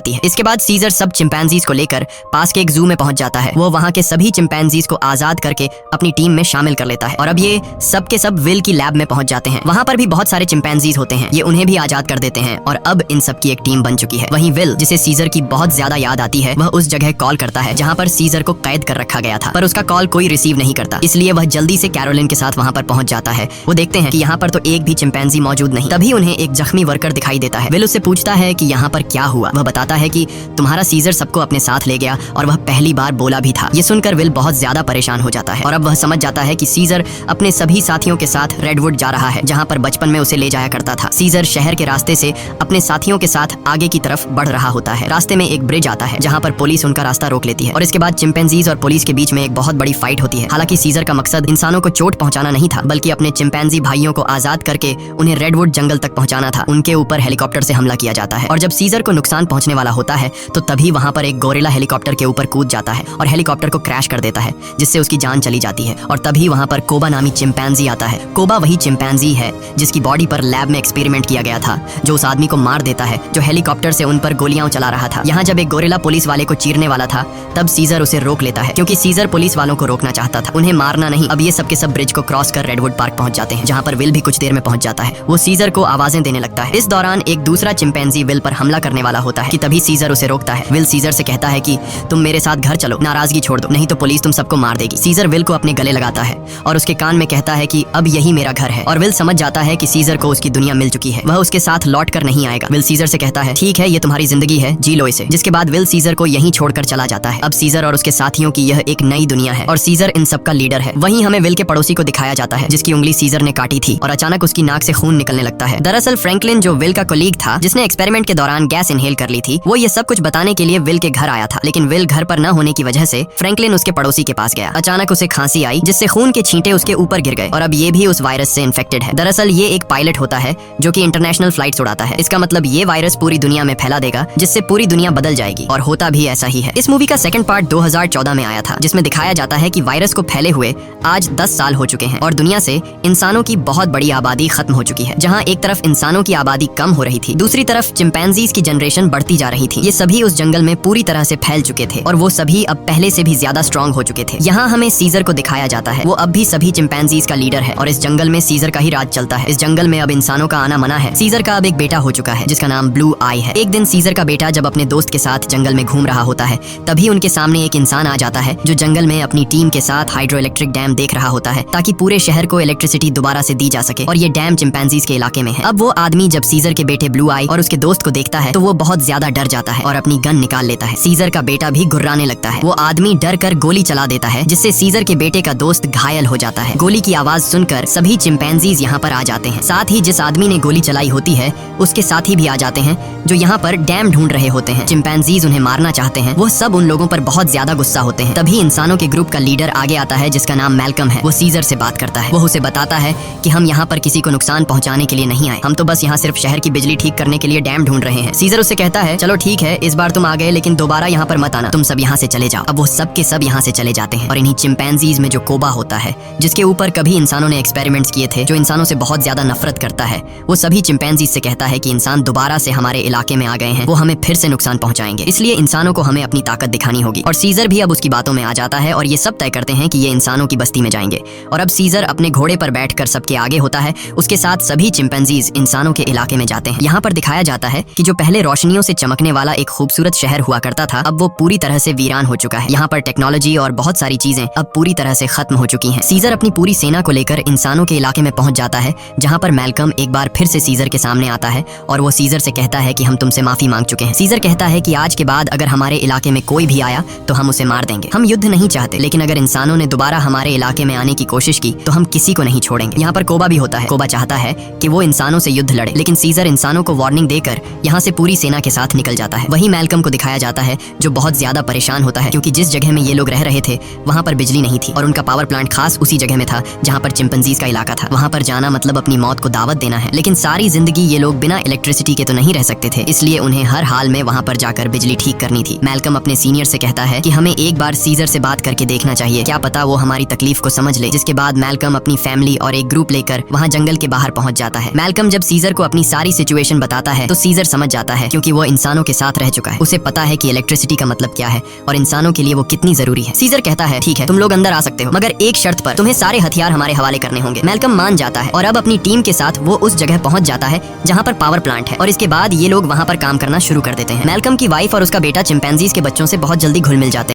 है। इसके बाद सीजर सब चिंपैंजीज को लेकर पास के एक जू में पहुंच जाता है। वो वहां के सभी चिंपैंजीज को आजाद करके अपनी टीम में शामिल कर लेता है और अब ये सब के सब विल की लैब में पहुंच जाते हैं। वहां पर भी बहुत सारे चिंपैंजीज होते हैं, ये उन्हें भी आजाद कर देते हैं और अब इन सब की एक टीम बन चुकी है। वहीं विल, जिसे सीजर की बहुत ज्यादा याद आती है, वह उस जगह कॉल करता है जहां पर सीजर को कैद कर रखा गया था, पर उसका कॉल कोई रिसीव नहीं करता। इसलिए वह जल्दी से कैरोलिन के साथ वहां पर पहुंच जाता है। वो देखते हैं कि यहाँ पर तो एक भी चिंपैंजी मौजूद नहीं। तभी उन्हें एक जख्मी वर्कर दिखाई देता है। विल उससे पूछता है कि यहाँ पर क्या हुआ। वह बताता है कि तुम्हारा सीजर सबको अपने साथ ले गया और वह पहली बार बोला भी था। ये सुनकर विल बहुत ज्यादा परेशान हो जाता है और अब वह समझ जाता है कि सीजर अपने सभी साथियों के साथ रेडवुड जा रहा है, जहाँ पर बचपन में उसे ले जाया करता था। सीजर शहर के रास्ते से अपने साथियों के साथ आगे की तरफ बढ़ रहा होता है। रास्ते में एक ब्रिज आता है जहाँ पर पुलिस उनका रास्ता रोक लेती है और इसके बाद चिंपैंजीज और पुलिस के बीच में एक बहुत बड़ी फाइट होती है। हालांकि सीजर का मकसद इंसानों को चोट पहुंचाना नहीं था, बल्कि अपने चिंपैंजी भाइयों को आजाद करके उन्हें रेडवुड जंगल तक पहुंचाना था। उनके ऊपर हेलीकॉप्टर से हमला किया जाता है और जब सीजर को नुकसान पहुंचने वाला होता है तो तभी वहां पर एक गोरिल्ला हेलीकॉप्टर के ऊपर कूद जाता है और हेलीकॉप्टर को क्रैश कर देता है, जिससे उसकी जान चली जाती है। और तभी वहां पर कोबा नामी चिंपैंजी आता है। कोबा वही चिंपैंजी है जिसकी बॉडी पर लैब में एक्सपेरिमेंट किया गया था, जो उस आदमी को मार देता है जो हेलीकॉप्टर से उन पर गोलियां चला रहा था। यहाँ जब एक गोरिल्ला पुलिस वाले को चीरने वाला था, तब सीजर उसे रोक लेता है, क्योंकि सीजर पुलिस वालों को रोकना चाहता था, उन्हें मारना नहीं। अब ये सब के सब ब्रिज को क्रॉस कर रेडवुड पार्क पहुंच जाते हैं, जहाँ पर विल भी कुछ देर में पहुंच जाता है। वो सीजर को आवाजें देने लगता है। इस दौरान एक दूसरा चिंपैंजी विल पर हमला करने वाला होता है कि तभी सीजर उसे रोकता है। विल सीजर से कहता है कि तुम मेरे साथ घर चलो, नाराजगी छोड़ दो, नहीं तो पुलिस तुम सबको मार देगी। सीजर विल को अपने गले लगाता है और उसके कान में कहता है कि अब यही मेरा घर है। और विल समझ जाता है कि सीजर को उसकी दुनिया मिल चुकी है, वह उसके साथ लौट कर नहीं आएगा। विल सीजर से कहता है ठीक है, ये तुम्हारी जिंदगी है, जी लो इसे। जिसके बाद विल सीजर को यहीं छोड़कर चला जाता है। अब सीजर और उसके साथियों की यह एक नई दुनिया है और सीजर इन सब का लीडर है। वहीं हमें विल के पड़ोसी को दिखाया जाता है, जिसकी उंगली सीजर ने काटी थी और अचानक उसकी नाक से खून निकलने लगता है। दरअसल फ्रैंकलिन, जो विल का कोलीग था, जिसने एक्सपेरिमेंट के दौरान गैस इनहेल कर ली थी, वो ये सब कुछ बताने के लिए विल के घर आया था। लेकिन विल घर पर न होने की वजह से फ्रैंकलिन उसके पड़ोसी के पास गया। अचानक उसे खांसी आई, जिससे खून के छींटे उसके ऊपर गिर गए और अब ये भी उस वायरस से इन्फेक्टेड है। दरअसल ये एक पायलट होता है जो कि इंटरनेशनल फ्लाइट्स उड़ाता है। इसका मतलब ये वायरस पूरी दुनिया में फैला देगा, जिससे पूरी दुनिया बदल जाएगी, और होता भी ऐसा ही है। इस मूवी का सेकंड पार्ट 2014 में आया था, जिसमें दिखाया जाता है कि वायरस को फैले हुए आज 10 साल हो चुके हैं और दुनिया से इंसानों की बहुत बड़ी आबादी खत्म हो चुकी है। जहाँ एक तरफ इंसानों की आबादी कम हो रही थी, दूसरी तरफ चिंपैंजीज की जनरेशन बढ़ती जा रही थी। ये सभी उस जंगल में पूरी तरह से फैल चुके थे और वो सभी अब पहले से भी ज्यादा स्ट्रॉन्ग हो चुके थे। यहाँ हमें सीजर को दिखाया जाता है, वो अब भी सभी चिंपैंजीज का लीडर है और इस जंगल में सीजर का ही राज चलता है। इस जंगल में अब इंसानों का आना मना है। सीजर का अब एक बेटा हो चुका है जिसका नाम ब्लू आई है। एक दिन सीजर का बेटा जब अपने दोस्त के साथ जंगल में घूम रहा होता है, तभी उनके सामने एक इंसान आ जाता है जो जंगल में अपनी टीम के साथ हाइड्रो इलेक्ट्रिक डैम देख रहा होता है, ताकि पूरे शहर को इलेक्ट्रिसिटी दोबारा से दी जा सके, और ये डैम चिंपैंजीज के इलाके में है। अब वो आदमी जब सीजर के बेटे ब्लू आई और उसके दोस्त को देखता है तो वो बहुत ज्यादा डर जाता है और अपनी गन निकाल लेता है। सीजर का बेटा भी गुर्राने लगता है। वो आदमी डर कर गोली चला देता है, जिससे सीजर के बेटे का दोस्त घायल हो जाता है। गोली की आवाज सुनकर सभी चिंपैंजीज यहाँ पर आ जाते हैं। साथ ही जिस आदमी ने गोली चलाई होती है उसके साथी भी आ जाते हैं, जो यहाँ पर डैम ढूंढ रहे होते हैं। चिंपैंजीज उन्हें मारना चाहते हैं। वो सब उन लोगों पर बहुत ज्यादा गुस्सा होते हैं। तभी इंसानों के ग्रुप का लीडर आगे आता है, जिसका नाम मैल्कम है। वो सीजर से बात करता है। वो उसे बताता है कि हम यहाँ पर किसी को नुकसान पहुँचाने के लिए नहीं आए, हम तो बस यहाँ सिर्फ शहर की बिजली ठीक करने के लिए डैम ढूंढ रहे हैं। सीजर उससे कहता है चलो ठीक है, इस बार तुम आ गए, लेकिन दोबारा यहाँ पर मत आना, तुम सब यहाँ से चले जाओ। अब वो सब के सब यहाँ से चले जाते हैं और इन्हीं चिंपैंजीज में जो कोबा होता है, जिसके ऊपर कभी इंसानों ने एक्सपेरिमेंट्स किए थे, जो इंसानों से बहुत ज्यादा नफरत करता है, वो सभी चिंपैंजीज से कहता है कि इंसान दोबारा से हमारे इलाके में आ गए हैं, वो हमें फिर से नुकसान पहुंचाएंगे, इसलिए इंसानों को हमें अपनी ताकत दिखानी होगी। और सीजर भी अब उसकी बातों में आ जाता है और ये सब तय करते हैं कि ये इंसानों की बस्ती में जाएंगे। और अब सीजर अपने घोड़े पर बैठकर सबके आगे होता है, उसके साथ सभी चिंपैंजीज इंसानों के इलाके में जाते हैं। यहाँ पर दिखाया जाता है कि जो पहले रोशनियों से चमकने वाला एक खूबसूरत शहर हुआ करता था, अब वो पूरी तरह से वीरान हो चुका है। यहाँ पर टेक्नोलॉजी और बहुत सारी चीजें अब पूरी तरह से खत्म हो चुकी हैं। सीजर अपनी पूरी सेना को लेकर इंसानों के इलाके में पहुंच जाता है, जहाँ पर मैल्कम एक बार फिर से सीजर के सामने आता है और वो सीजर से कहता है कि हम तुमसे माफी मांग चुके हैं। सीजर कहता है कि आज के बाद अगर हमारे इलाके में कोई भी आया तो हम उसे मार देंगे। हम युद्ध नहीं चाहते, लेकिन अगर इंसानों ने दोबारा हमारे इलाके में आने की कोशिश की तो हम किसी को नहीं छोड़ेंगे। यहाँ पर कोबा भी होता है। कोबा चाहता है कि वो इंसानों से युद्ध लड़े, लेकिन सीजर इंसानों को वार्निंग देकर यहाँ से पूरी सेना के साथ निकल जाता है। वहीं मैल्कम को दिखाया जाता है, जो बहुत ज्यादा परेशान होता है, क्योंकि जिस जगह में ये लोग रह रहे थे वहाँ पर बिजली नहीं थी और उनका पावर प्लांट खास उसी जगह में था जहाँ पर चिंपैंजीज का इलाका था। वहाँ पर जाना मतलब अपनी मौत को दावत देना है, लेकिन सारी जिंदगी ये लोग बिना इलेक्ट्रिसिटी के तो नहीं रह सकते थे, इसलिए उन्हें हर हाल में वहाँ पर जाकर बिजली ठीक करनी थी। मैल्कम अपने सीनियर से कहता है कि हमें एक बार सीजर से बात करके देखना चाहिए, क्या पता वो हमारी तकलीफ को समझ ले। जिसके बाद मैल्कम अपनी फैमिली और एक ग्रुप लेकर वहाँ जंगल के बाहर पहुँच जाता है। मैल्कम जब सीजर को अपनी सारी सिचुएशन बताता है तो सीजर समझ जाता है, क्योंकि वो इंसान इंसानों के साथ रह चुका है, उसे पता है कि इलेक्ट्रिसिटी का मतलब क्या है और इंसानों के लिए वो कितनी जरूरी है। सीजर कहता है ठीक है तुम लोग अंदर आ सकते हो, मगर एक शर्त पर, तुम्हें सारे हथियार हमारे हवाले करने होंगे। मैल्कम मान जाता है और अब अपनी टीम के साथ वो उस जगह पहुंच जाता है जहाँ पर पावर प्लांट है और इसके बाद ये लोग वहाँ पर काम करना शुरू कर देते हैं। मैल्कम की वाइफ और उसका बेटा चिंपैंजीज के बच्चों से बहुत जल्दी घुल मिल जाते हैं।